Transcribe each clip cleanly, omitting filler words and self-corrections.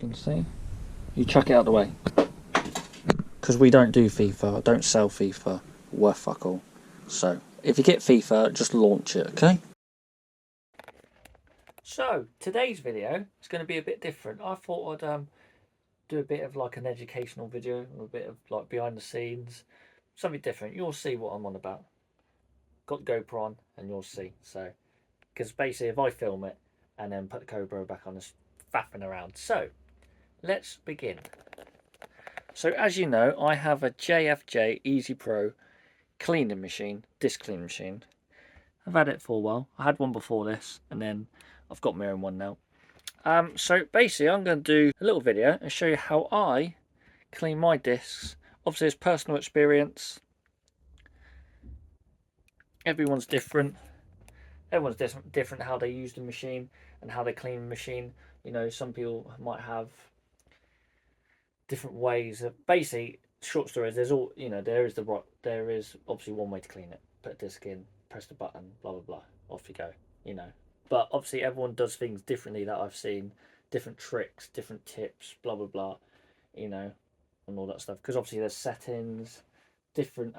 can see. You chuck it out the way. Because we don't do FIFA, don't sell FIFA, worth fuck all. So, if you get FIFA, just launch it, okay? So, today's video is going to be a bit different. I thought I'd do a bit of like an educational video, a bit of like behind the scenes, something different. You'll see what I'm on about. Got the GoPro on and you'll see. So, because basically if I film it and then put the GoPro back on, it's faffing around. So, let's begin. So as you know, I have a JFJ Easy Pro cleaning machine, disc cleaning machine. I've had it for a while. I had one before this, and then I've got my own one now. So basically, I'm going to do a little video and show you how I clean my discs. Obviously, it's personal experience. Everyone's different. Everyone's different how they use the machine and how they clean the machine. You know, some people might have different ways of basically. Short story is there is obviously one way to clean it. Put a disc in, press the button, blah blah blah, off you go. You know, but obviously everyone does things differently that I've seen, different tricks, different tips, blah blah blah. You know, and all that stuff because obviously there's settings, different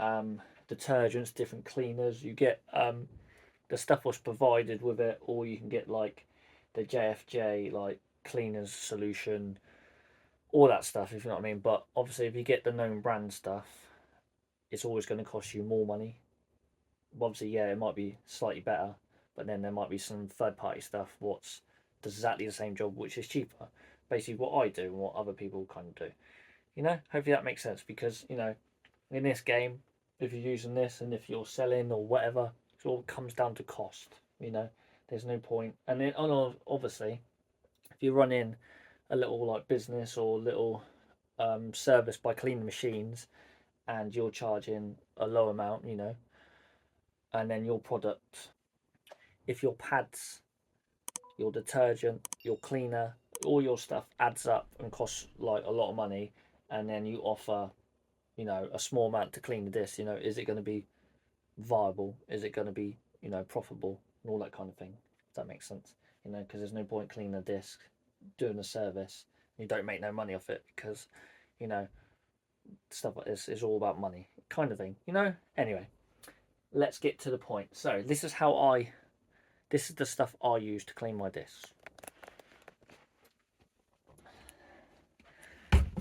detergents, different cleaners. You get the stuff was provided with it, or you can get like the JFJ like cleaners solution. All that stuff, if you know what I mean. But obviously, if you get the known brand stuff, it's always going to cost you more money. Obviously, yeah, it might be slightly better, but then there might be some third-party stuff what's does exactly the same job, which is cheaper. Basically, what I do and what other people kind of do. You know, hopefully that makes sense because you know, in this game, if you're using this and if you're selling or whatever, it all comes down to cost. You know, there's no point. And then, obviously, if you run in a little like business or little service by cleaning machines and you're charging a low amount, you know, and then your product, if your pads, your detergent, your cleaner, all your stuff adds up and costs like a lot of money, and then you offer, you know, a small amount to clean the disc, you know, is it going to be viable? Is it going to be, you know, profitable and all that kind of thing? If that makes sense, you know, because there's no point cleaning a disc, doing a service, you don't make no money off it because, you know, stuff like this is all about money kind of thing, you know. Anyway, let's get to the point. So this is the stuff I use to clean my discs.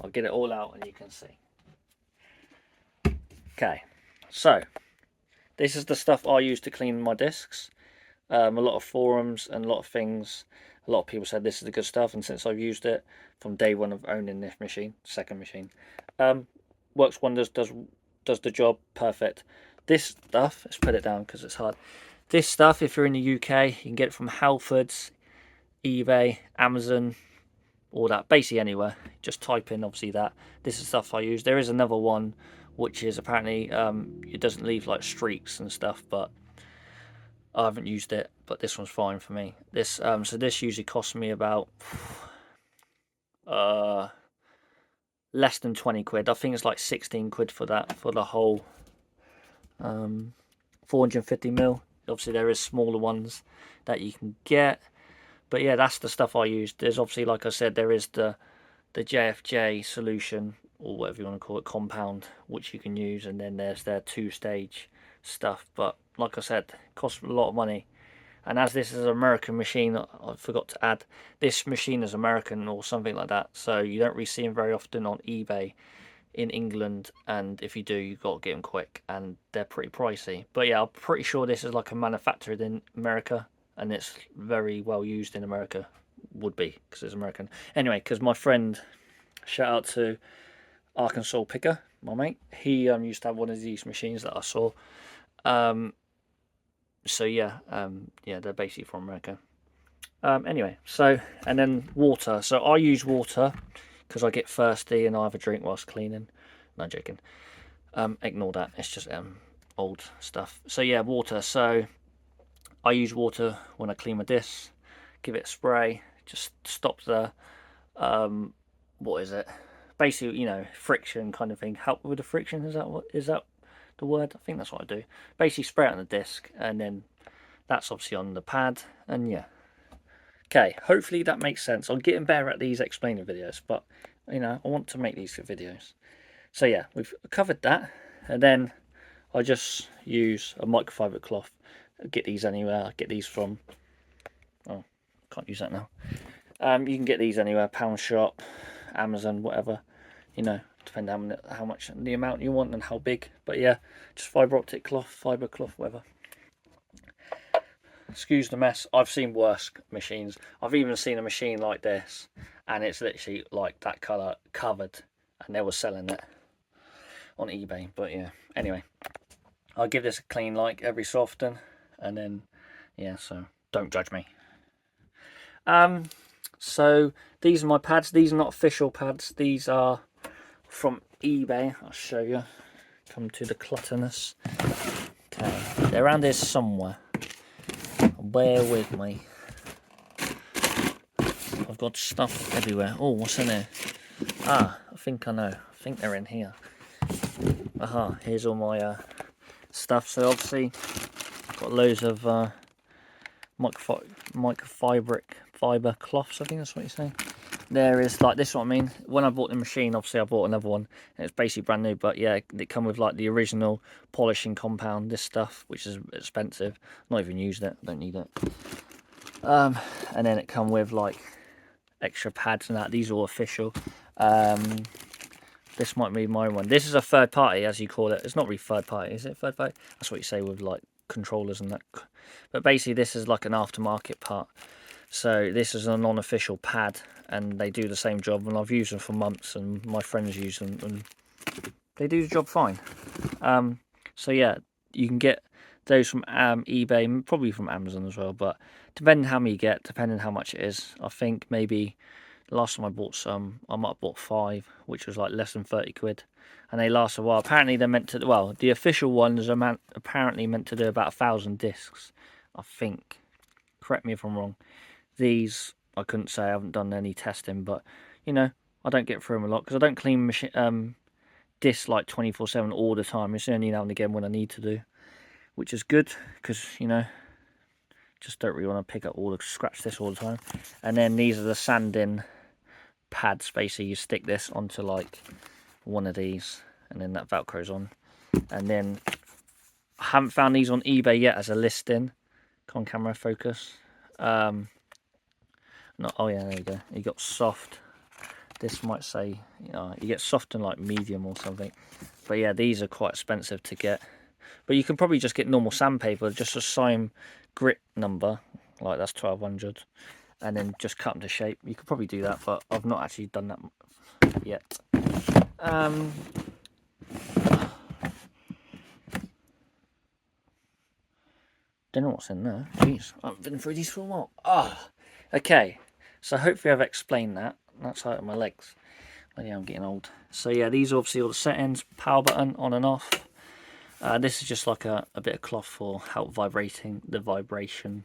I'll get it all out and you can see. Okay, so this is the stuff I use to clean my discs. A lot of forums and a lot of things, a lot of people said this is the good stuff, and since I've used it from day one of owning this machine, second machine, works wonders, does the job perfect. This stuff, let's put it down because it's hard. This stuff, if you're in the UK, you can get it from Halfords, eBay, Amazon, all that, basically anywhere. Just type in obviously that. This is stuff I use. There is another one which is apparently it doesn't leave like streaks and stuff, but I haven't used it, but this one's fine for me. This so this usually costs me about less than 20 quid. I think it's like 16 quid for that, for the whole 450ml. Obviously there is smaller ones that you can get, but yeah, that's the stuff I use. There's obviously, like I said, there is the JFJ solution, or whatever you want to call it, compound, which you can use, and then there's their two-stage stuff. But like I said, it costs a lot of money. And as this is an American machine, I forgot to add, this machine is American or something like that, so you don't really see them very often on eBay in England, and if you do, you've got to get them quick, and they're pretty pricey. But yeah, I'm pretty sure this is like a manufactured in America, and it's very well used in America, would be, because it's American. Anyway, because my friend, shout out to Arkansas Picker, my mate, he used to have one of these machines that I saw. So yeah, yeah, they're basically from America. Anyway, so, and then water. So I use water because I get thirsty and I have a drink whilst cleaning. No, joking. Ignore that. It's just old stuff. So yeah, water. So I use water when I clean my discs. Give it a spray. Just stop the what is it? Basically, you know, friction kind of thing. Help with the friction. Is that the word? I think that's what I do. Basically spray it on the disc, and then that's obviously on the pad, and yeah, Okay, hopefully that makes sense. I'm getting better at these explaining videos, but you know, I want to make these videos. So yeah, we've covered that, and then I just use a microfiber cloth. Get these anywhere. I get these from, oh, can't use that now. You can get these anywhere, pound shop, Amazon, whatever, you know, depending on how much, the amount you want and how big. But yeah, just fibre optic cloth, fibre cloth, whatever. Excuse the mess. I've seen worse machines. I've even seen a machine like this, and it's literally like that colour covered, and they were selling it on eBay. But yeah, anyway, I'll give this a clean like every so often, and then yeah, so don't judge me. So these are my pads. These are not official pads. These are from eBay. I'll show you. Come to the clutterness. Okay, they're around here somewhere. Bear with me. I've got stuff everywhere. Oh, what's in there? Ah, I think I know. I think they're in here. Aha, here's all my stuff. So obviously, I've got loads of microfiber cloths. I think that's what you say. There is like this. What I mean. When I bought the machine, obviously I bought another one. And it's basically brand new, but yeah, they come with like the original polishing compound. This stuff, which is expensive. Not even used it. Don't need it. And then it come with like extra pads and that. These are all official. This might be my one. This is a third party, as you call it. It's not really third party, is it? Third party? That's what you say with like controllers and that. But basically, this is like an aftermarket part. So this is a non-official pad, and they do the same job. And I've used them for months, and my friends use them, and they do the job fine. So yeah, you can get those from eBay, probably from Amazon as well. But depending how many you get, depending how much it is, I think maybe last time I bought some, I might have bought 5, which was like less than 30 quid, and they last a while. Apparently they're meant to, well, the official ones are apparently meant to do about 1,000 discs, I think. Correct me if I'm wrong. These, I couldn't say, I haven't done any testing, but you know, I don't get through them a lot because I don't clean discs like 24/7 all the time. It's only now and again when I need to do, which is good because, you know, just don't really want to pick up all the scratch this all the time. And then these are the sanding pads. Basically, you stick this onto like one of these, and then that velcros on. And then I haven't found these on eBay yet as a listing. Come on, camera, focus. No, oh yeah, there you go. You got soft. This might say, you know, you get soft and like medium or something. But yeah, these are quite expensive to get. But you can probably just get normal sandpaper, just a same grit number, like that's 1200, and then just cut them to shape. You could probably do that, but I've not actually done that yet. Don't know what's in there. Jeez, I've been through these for a while. Ah, okay. So hopefully I've explained that. That's hurting my legs. But yeah, I'm getting old. So yeah, these are obviously all the settings. Power button on and off. This is just like a bit of cloth for help vibrating. The vibration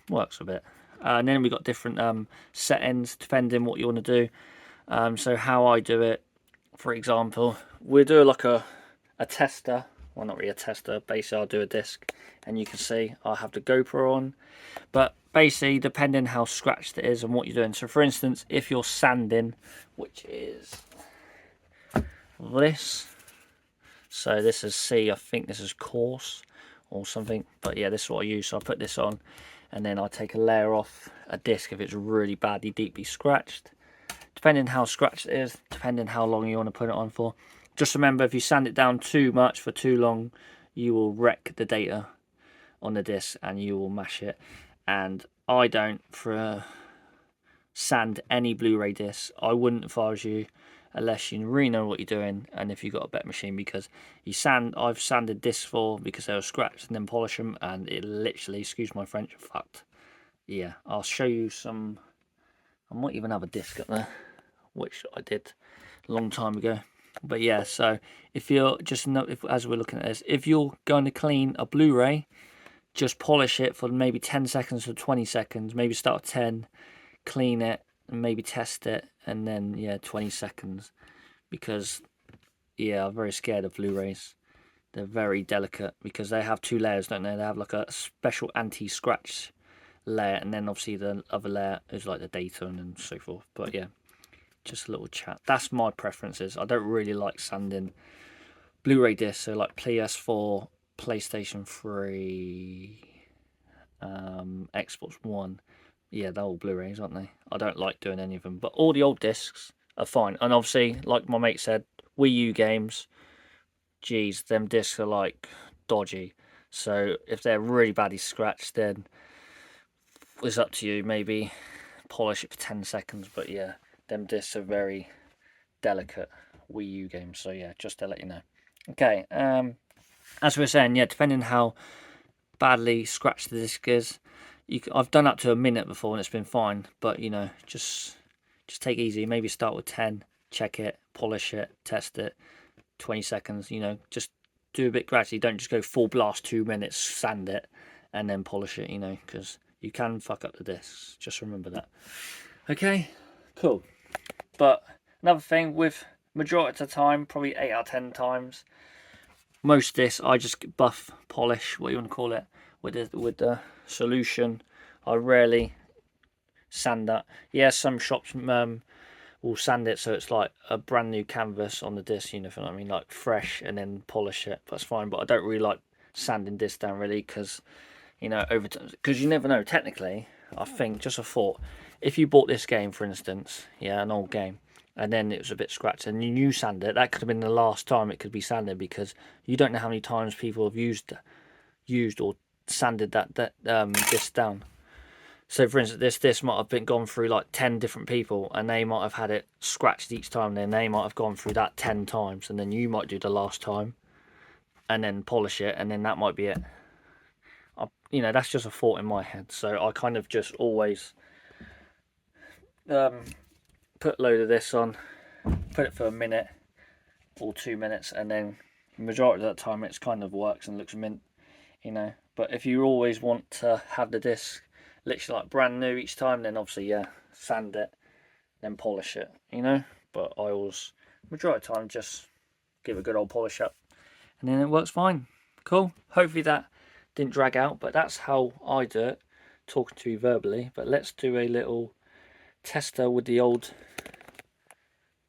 works a bit. And then we've got different settings depending what you want to do. So how I do it, for example, we'll do like a tester. Well, not really a tester. Basically, I'll do a disc, and you can see I'll have the GoPro on. But basically, depending how scratched it is and what you're doing. So, for instance, if you're sanding, which is this. So this is C. I think this is coarse or something. But yeah, this is what I use. So I put this on, and then I take a layer off a disc if it's really badly, deeply scratched. Depending how scratched it is, depending how long you want to put it on for. Just remember, if you sand it down too much for too long, you will wreck the data on the disc and you will mash it. And I don't sand any Blu-ray discs. I wouldn't if I was you, unless you really know what you're doing and if you've got a better machine, because I've sanded discs for because they were scratched and then polish them, and it literally, excuse my French, fucked. Yeah, I'll show you some. I might even have a disc up there, which I did a long time ago. But yeah, so if you're just as we're looking at this, if you're going to clean a Blu-ray, just polish it for maybe 10 seconds to 20 seconds. Maybe start at 10, clean it, and maybe test it, and then yeah, 20 seconds. Because yeah, I'm very scared of Blu-rays. They're very delicate because they have 2 layers, don't they? They have like a special anti-scratch layer, and then obviously the other layer is like the data and so forth. But yeah, just a little chat. That's my preferences. I don't really like sanding Blu-ray discs, so like PS4, PlayStation 3, Xbox One. Yeah, they're all Blu-rays, aren't they? I don't like doing any of them, but all the old discs are fine. And obviously, like my mate said, Wii U games, geez, them discs are like dodgy. So if they're really badly scratched, then it's up to you. Maybe polish it for 10 seconds. But yeah, them discs are very delicate Wii U games. So yeah, just to let you know. Okay, as we were saying, yeah, depending how badly scratched the disc is, I've done up to a minute before and it's been fine. But you know, just take it easy. Maybe start with 10, check it, polish it, test it. 20 seconds. You know, just do a bit gradually. Don't just go full blast 2 minutes, sand it, and then polish it. You know, because you can fuck up the discs. Just remember that. Okay, cool. But another thing, with majority of the time, probably 8 out of 10 times, most discs I just buff, polish, what you want to call it, with the solution. I rarely sand that. Yeah, some shops will sand it so it's like a brand new canvas on the disc, you know what I mean, like fresh, and then polish it. That's fine, but I don't really like sanding discs down really, because you know, over time, because you never know. Technically, I think, just a thought, if you bought this game, for instance, yeah, an old game, and then it was a bit scratched and you new sand it, that could have been the last time it could be sanded, because you don't know how many times people have used or sanded that disc down. So for instance, this might have been gone through like 10 different people, and they might have had it scratched each time, and then they might have gone through that 10 times, and then you might do the last time and then polish it, and then that might be it. You know, that's just a thought in my head. So I kind of just always put a load of this on, put it for a minute or 2 minutes, and then the majority of that time it's kind of works and looks mint, you know. But if you always want to have the disc literally like brand new each time, then obviously, yeah, sand it, then polish it, you know. But I always, majority of the time, just give a good old polish up, and then it works fine. Cool. Hopefully that didn't drag out, but that's how I do it, talking to you verbally. But let's do a little tester with the old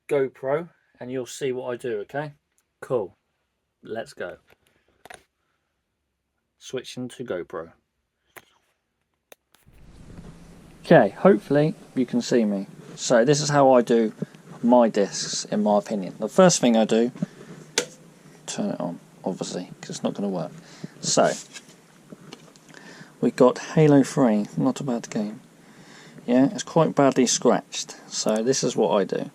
GoPro, and you'll see what I do. Okay, cool, let's go. Switching to GoPro. Okay, hopefully you can see me. So this is how I do my discs, in my opinion. The first thing I do, turn it on, obviously, because it's not going to work. So we've got Halo 3, not a bad game. Yeah, it's quite badly scratched. So this is what I do.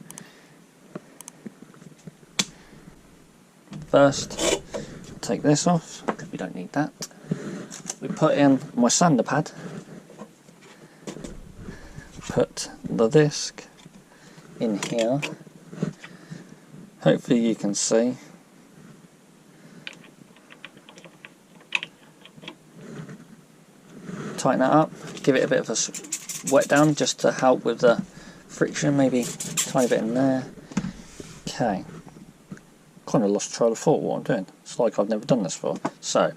First, take this off, we don't need that. We put in my sander pad, put the disc in here. Hopefully you can see. Tighten that up, give it a bit of a wet down just to help with the friction, maybe a tiny bit in there. Okay, kind of lost trail of thought what I'm doing. It's like I've never done this before. So,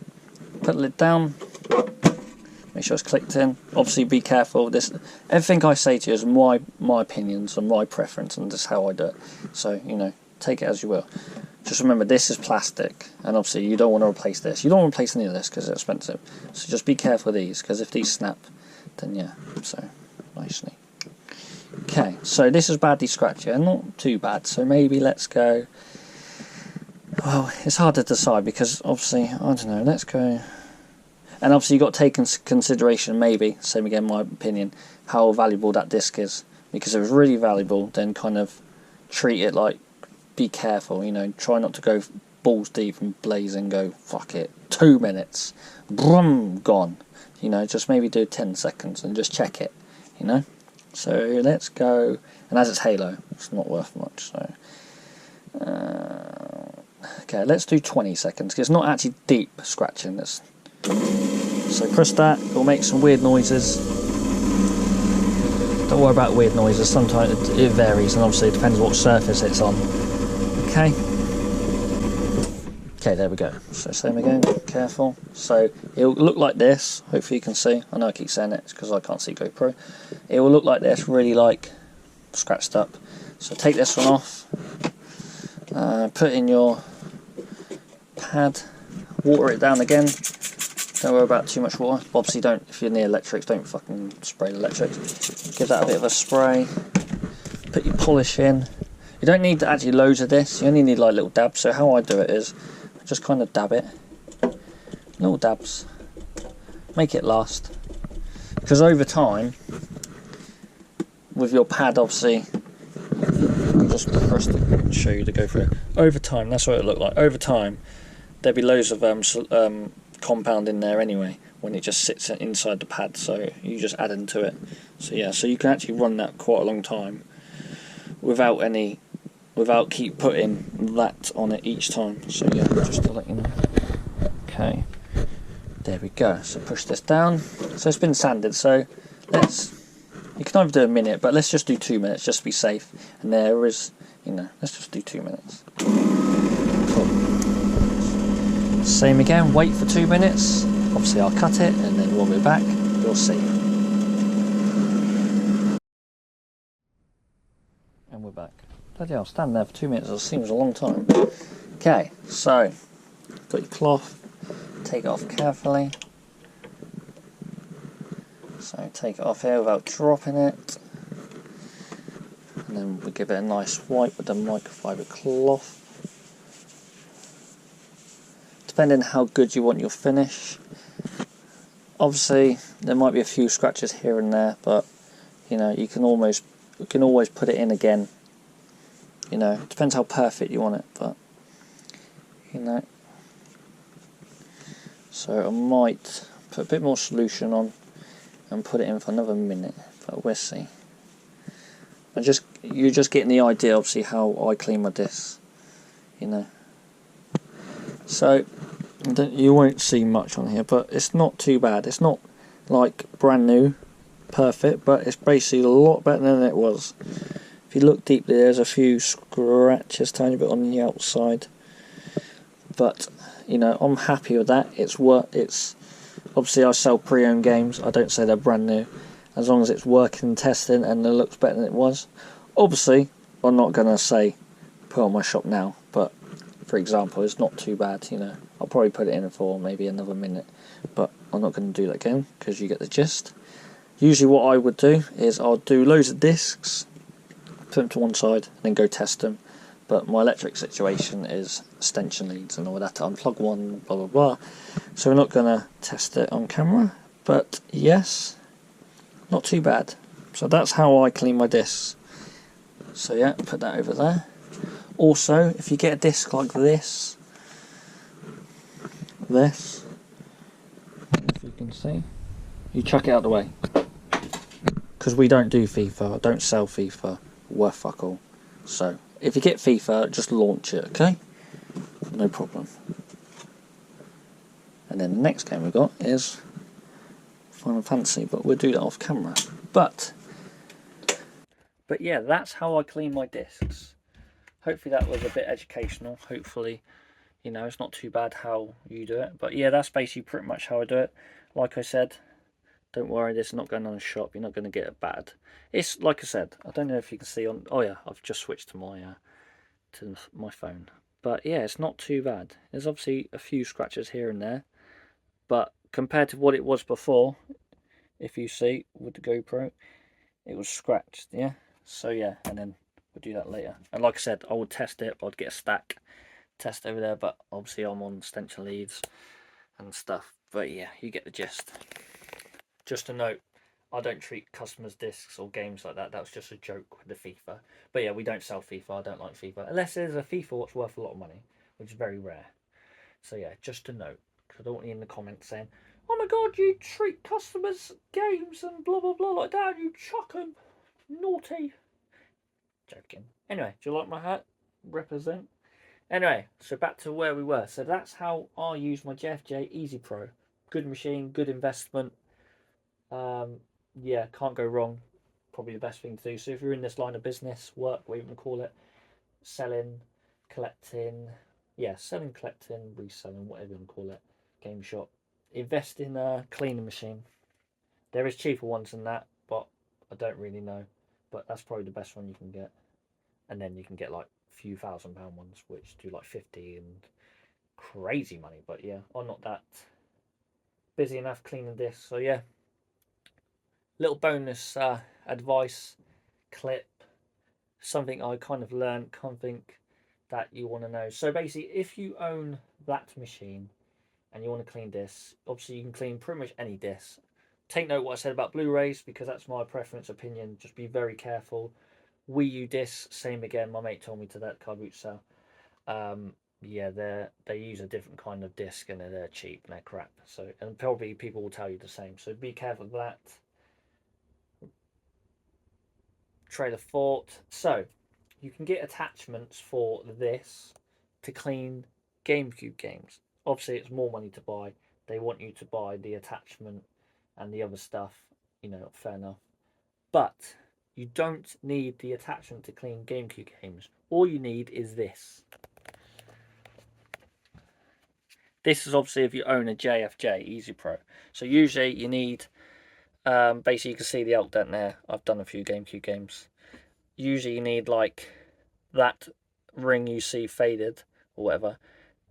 put the lid down, make sure it's clicked in. Obviously be careful, this, everything I say to you is my opinions and my preference, and this is how I do it. So, you know, take it as you will. Just remember, this is plastic, and obviously you don't want to replace this. You don't want to replace any of this because it's expensive. So just be careful of these, because if these snap, then yeah, so nicely. Okay, so this is badly scratched, yeah, not too bad. So maybe let's go, well, it's hard to decide because obviously, I don't know, let's go. And obviously you've got to take into consideration, maybe, same again my opinion, how valuable that disc is. Because if it's really valuable, then kind of treat it like, be careful, you know, try not to go balls deep and blazing, go, fuck it, 2 minutes, brum, gone. You know, just maybe do 10 seconds and just check it, you know. So let's go, and as it's Halo, it's not worth much, so. Okay, let's do 20 seconds, because it's not actually deep scratching this. So press that, it'll make some weird noises. Don't worry about weird noises, sometimes it varies, and obviously it depends what surface it's on. Okay. Okay, there we go. So same again, careful. So it'll look like this. Hopefully you can see. I know I keep saying it because I can't see GoPro. It will look like this, really like scratched up. So take this one off. Put in your pad. Water it down again. Don't worry about too much water. Obviously don't, if you're near electrics, don't fucking spray the electrics. Give that a bit of a spray. Put your polish in. You don't need actually loads of this. You only need like little dabs. So how I do it is just kind of dab it, little dabs, make it last, because over time with your pad, obviously, just press to show you to go through it. Over time, that's what it looked like. Over time there'll be loads of compound in there anyway when it just sits inside the pad, so you just add into it. So yeah, so you can actually run that quite a long time without keep putting that on it each time. So yeah, just to let you know. Okay, there we go. So push this down. So it's been sanded, so you can either do a minute, but let's just do 2 minutes just to be safe. And there is, let's just do 2 minutes. Cool. Same again, wait for 2 minutes. Obviously I'll cut it, and then when we're back, you'll see. And we're back. Bloody hell, stand there for 2 minutes, it seems a long time. Okay, so, got your cloth, take it off carefully. So take it off here without dropping it. And then we give it a nice wipe with the microfiber cloth. Depending how good you want your finish. Obviously, there might be a few scratches here and there, but, you can always put it in again. It depends how perfect you want it, but so I might put a bit more solution on and put it in for another minute, but we'll see. You're just getting the idea, obviously, how I clean my discs, So you won't see much on here, but it's not too bad. It's not like brand new, perfect, but it's basically a lot better than it was. If you look deeply, there's a few scratches, tiny bit on the outside, but I'm happy with that. It's obviously I sell pre-owned games. I don't say they're brand new, as long as it's working and testing and it looks better than it was. Obviously, I'm not gonna say put it on my shop now, but for example, it's not too bad. I'll probably put it in for maybe another minute, but I'm not going to do that again because you get the gist. Usually, what I would do is I'll do loads of discs, put them to one side, and then go test them. But my electric situation is extension leads and all that. Unplug one, blah blah blah. So we're not going to test it on camera. But yes, not too bad. So that's how I clean my discs. So yeah, put that over there. Also, if you get a disc like this, if you can see, you chuck it out the way. Because we don't do FIFA, I don't sell FIFA, worth fuck all. So, if you get FIFA, just launch it, okay? No problem. And then the next game we got is Final Fantasy, but we'll do that off camera. But yeah, that's how I clean my discs. Hopefully that was a bit educational. Hopefully, it's not too bad how you do it. But yeah, that's basically pretty much how I do it. Like I said, don't worry, this is not going on a shop. You're not going to get it bad. It's like I said, I don't know if you can see on. Oh yeah, I've just switched to my phone. But yeah, it's not too bad. There's obviously a few scratches here and there, but compared to what it was before, if you see with the GoPro, it was scratched. Yeah. So yeah, and then we'll do that later. And like I said, I would test it. I'd get a stack, test over there, but obviously I'm on extension leads and stuff. But yeah, you get the gist. Just a note, I don't treat customers' discs or games like that. That was just a joke with the FIFA. But yeah, we don't sell FIFA. I don't like FIFA. Unless there's a FIFA that's worth a lot of money, which is very rare. So yeah, just a note. Because I don't want you in the comments saying, oh my god, you treat customers' games and blah blah blah like that. You chuck them. Naughty. Joking. Anyway, do you like my hat? Represent. Anyway, so back to where we were. So that's how I use my JFJ Easy Pro. Good machine, good investment. Yeah, can't go wrong. Probably the best thing to do. So if you're in this line of business, work, whatever you want to call it, selling, collecting, yeah, selling, collecting, reselling, whatever you want to call it, game shop. Invest in a cleaning machine. There is cheaper ones than that, but I don't really know. But that's probably the best one you can get. And then you can get like a few £1,000 ones, which do like 50 and crazy money. But yeah, I'm not that busy enough cleaning this. So yeah, little bonus advice clip, something I kind of learned, something that you want to know. So basically, if you own that machine and you want to clean discs, obviously you can clean pretty much any disc. Take note what I said about Blu-rays, because that's my preference opinion. Just be very careful. Wii U discs, same again. My mate told me to that card route sale. Yeah, they use a different kind of disc and they're cheap and they're crap. So, and probably people will tell you the same. So be careful of that. Trailer thought. So you can get attachments for this to clean GameCube games. Obviously, it's more money to buy. They want you to buy the attachment and the other stuff. You know, fair enough. But you don't need the attachment to clean GameCube games. All you need is this. This is obviously if you own a JFJ Easy Pro. So usually you need, basically you can see the alt dent there. I've done a few GameCube games. Usually you need like that ring you see faded or whatever.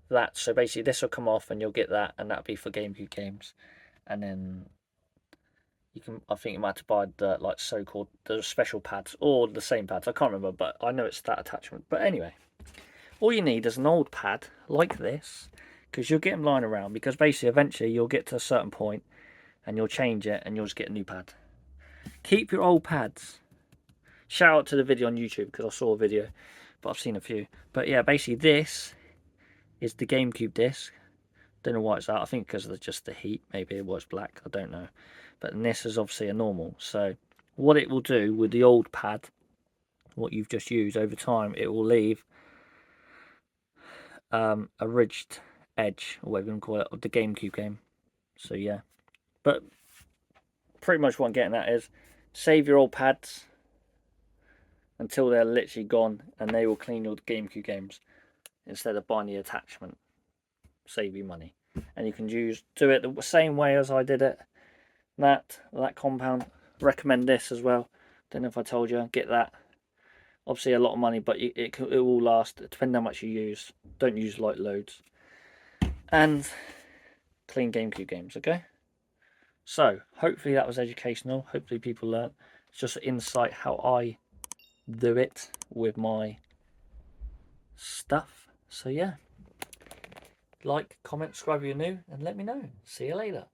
That, so basically this will come off and you'll get that, and that'll be for GameCube games. And then you can, I think you might have to buy the like so-called the special pads or the same pads. I can't remember, but I know it's that attachment. But anyway, all you need is an old pad like this, because you'll get them lying around, because basically eventually you'll get to a certain point and you'll change it and you'll just get a new pad. Keep your old pads. Shout out to the video on YouTube, because I saw a video, but I've seen a few. But yeah, basically this is the GameCube disc. Don't know why it's that. I think because of just the heat. Maybe it was black. I don't know. But this is obviously a normal. So what it will do with the old pad, what you've just used, over time, it will leave a ridged edge, or whatever you want to call it, of the GameCube game. So yeah. But pretty much what I'm getting at is save your old pads until they're literally gone, and they will clean your GameCube games instead of buying the attachment. Save you money. And you can do it the same way as I did it. That compound. Recommend this as well. Don't know if I told you. Get that. Obviously a lot of money, but it will last. Depending on how much you use. Don't use like loads. And clean GameCube games, okay? So hopefully that was educational. Hopefully people learn. It's just an insight how I do it with my stuff. So yeah. Like, comment, subscribe if you're new, and let me know. See you later.